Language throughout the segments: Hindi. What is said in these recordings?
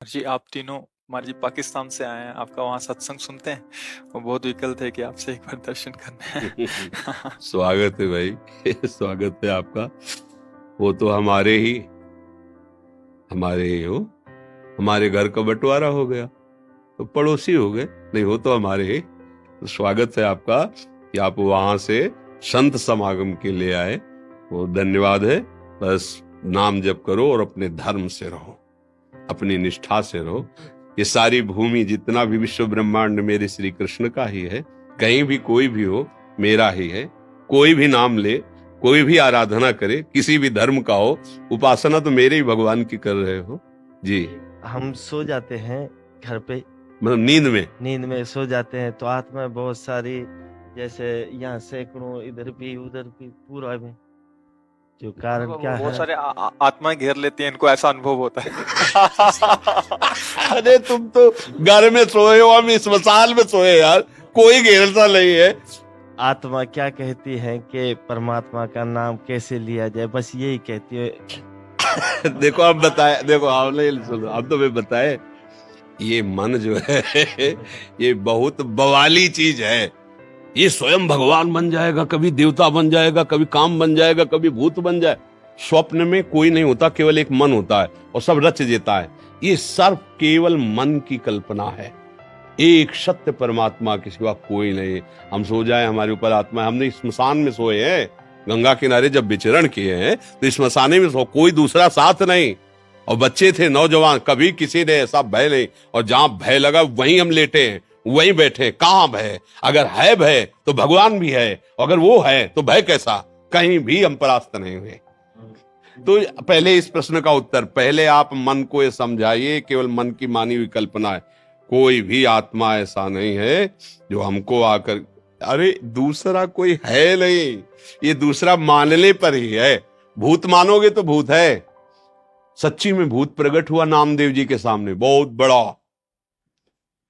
जी, आप तीनों कुमार जी पाकिस्तान से आए हैं, आपका वहाँ सत्संग सुनते हैं। वो बहुत विकल थे कि आपसे एक बार दर्शन करने हैं। स्वागत है भाई। स्वागत है आपका। वो तो हमारे ही हो। हमारे घर का बंटवारा हो गया तो पड़ोसी हो गए, नहीं हो तो हमारे ही। तो स्वागत है आपका कि आप वहां से संत समागम के लिए आए। वो धन्यवाद है। बस नाम जप करो और अपने धर्म से रहो, अपनी निष्ठा से रहो। ये सारी भूमि, जितना भी विश्व ब्रह्मांड मेरे श्री कृष्ण का ही है। कहीं भी कोई भी हो, मेरा ही है। कोई भी नाम ले, कोई भी आराधना करे, किसी भी धर्म का हो, उपासना तो मेरे ही भगवान की कर रहे हो जी। हम सो जाते हैं घर पे, मतलब नींद में सो जाते हैं तो आत्मा बहुत सारी, जैसे यहाँ सैकड़ों, इधर भी उधर भी, पूरा में। जो कारण क्या बहुत है, सारे आत्माएं घेर लेती हैं, इनको ऐसा अनुभव होता है। अरे तुम तो घर में सोए हो, हम इस मसाल में सोए यार, कोई घेरता नहीं है। आत्मा क्या कहती है कि परमात्मा का नाम कैसे लिया जाए, बस यही कहती है। देखो आप बताए, देखो आपने सुनो, अब तो मैं बताए, ये मन जो है ये बहुत बवाली चीज है। ये स्वयं भगवान बन जाएगा, कभी देवता बन जाएगा, कभी काम बन जाएगा, कभी भूत बन जाए। स्वप्न में कोई नहीं होता, केवल एक मन होता है और सब रच देता है। ये सब केवल मन की कल्पना है। एक सत्य परमात्मा के सिवा कोई नहीं। हम सो जाए, हमारे ऊपर आत्मा है। हमने स्मशान में सोए हैं, गंगा किनारे जब विचरण किए हैं तो स्मशाने में सो, कोई दूसरा साथ नहीं। और बच्चे थे, नौजवान, कभी किसी ने ऐसा भय नहीं। और जहां भय लगा वहीं हम लेटे हैं, वहीं बैठे। कहां भय? अगर है भय तो भगवान भी है, अगर वो है तो भय कैसा? कहीं भी हम परास्त नहीं हुए। तो पहले इस प्रश्न का उत्तर, पहले आप मन को ये समझाइए, केवल मन की मानी हुई कल्पना है। कोई भी आत्मा ऐसा नहीं है जो हमको आकर, अरे दूसरा कोई है नहीं, ये दूसरा मानने पर ही है। भूत मानोगे तो भूत है। सच्ची में भूत प्रकट हुआ नामदेव जी के सामने, बहुत बड़ा।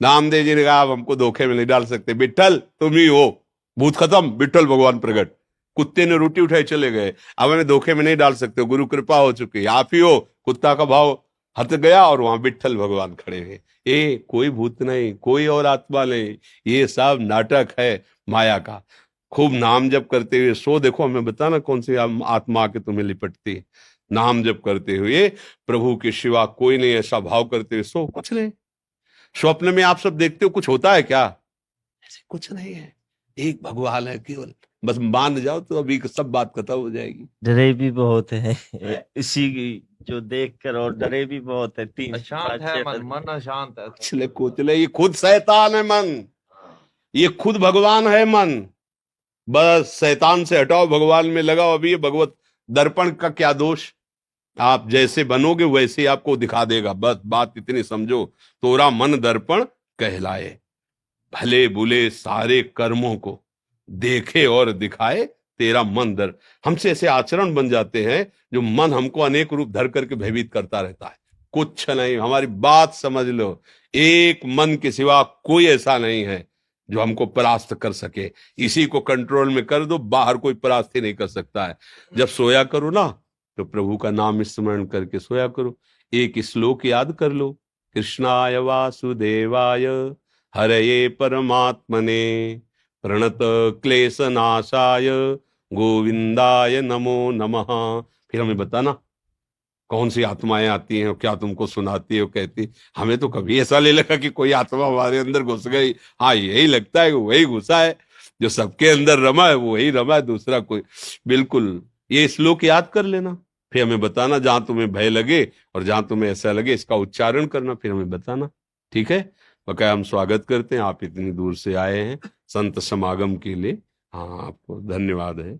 नामदेव जी ने कहा, आप हमको धोखे में नहीं डाल सकते, विठ्ठल तुम ही हो। भूत खत्म, विठ्ठल भगवान प्रकट। कुत्ते ने रोटी उठाई चले गए, अब हमें धोखे में नहीं डाल सकते, गुरु कृपा हो चुकी, आप ही हो। कुत्ता का भाव हट गया और वहां विठ्ठल भगवान खड़े हैं। ये कोई भूत नहीं, कोई और आत्मा नहीं, ये सब नाटक है माया का। खूब नाम जप करते हुए सो, देखो हमें बताना कौन सी आत्मा आके तुम्हें लिपटती है। नाम जप करते हुए प्रभु के सिवा कोई नहीं, ऐसा भाव करते हुए सो। कुछ नहीं। स्वप्न में आप सब देखते हो, कुछ होता है क्या? ऐसे कुछ नहीं है, एक भगवान है केवल। बस मान जाओ तो अभी सब बात खत्म हो जाएगी। डरे भी बहुत है इसी जो देख कर, और डरे भी बहुत है। अशांत है मन, मन अशांत है। कुचले कोचले, ये खुद शैतान है मन, ये खुद भगवान है मन। बस शैतान से हटाओ, भगवान में लगाओ। अभी ये भगवत दर्पण का क्या दोष? आप जैसे बनोगे वैसे ही आपको दिखा देगा। बस बात इतनी समझो, तोरा मन दर्पण कहलाए। भले बुले सारे कर्मों को देखे और दिखाए तेरा मन दर। हमसे ऐसे आचरण बन जाते हैं जो मन हमको अनेक रूप धर करके भयभीत करता रहता है। कुछ नहीं, हमारी बात समझ लो। एक मन के सिवा कोई ऐसा नहीं है जो हमको परास्त कर सके। इसी को कंट्रोल में कर दो, बाहर कोई परास्त ही नहीं कर सकता है। जब सोया करो ना, तो प्रभु का नाम स्मरण करके सोया करो। एक श्लोक याद कर लो, कृष्णाय वासुदेवाय हरये परमात्मने प्रणत क्लेश नाशाय गोविंदाय नमो नमः। फिर हमें बताना कौन सी आत्माएं आती हैं और क्या तुमको सुनाती है, कहती। हमें तो कभी ऐसा नहीं लगा कि कोई आत्मा हमारे अंदर घुस गई। हाँ, यही लगता है कि वही घुसा है, जो सबके अंदर रमा है वही रमा है, दूसरा कोई। बिल्कुल, ये श्लोक याद कर लेना, फिर हमें बताना। जहां तुम्हें भय लगे और जहां तुम्हें ऐसा लगे, इसका उच्चारण करना, फिर हमें बताना, ठीक है? बकाया हम स्वागत करते हैं, आप इतनी दूर से आए हैं संत समागम के लिए। हाँ, आपको धन्यवाद है।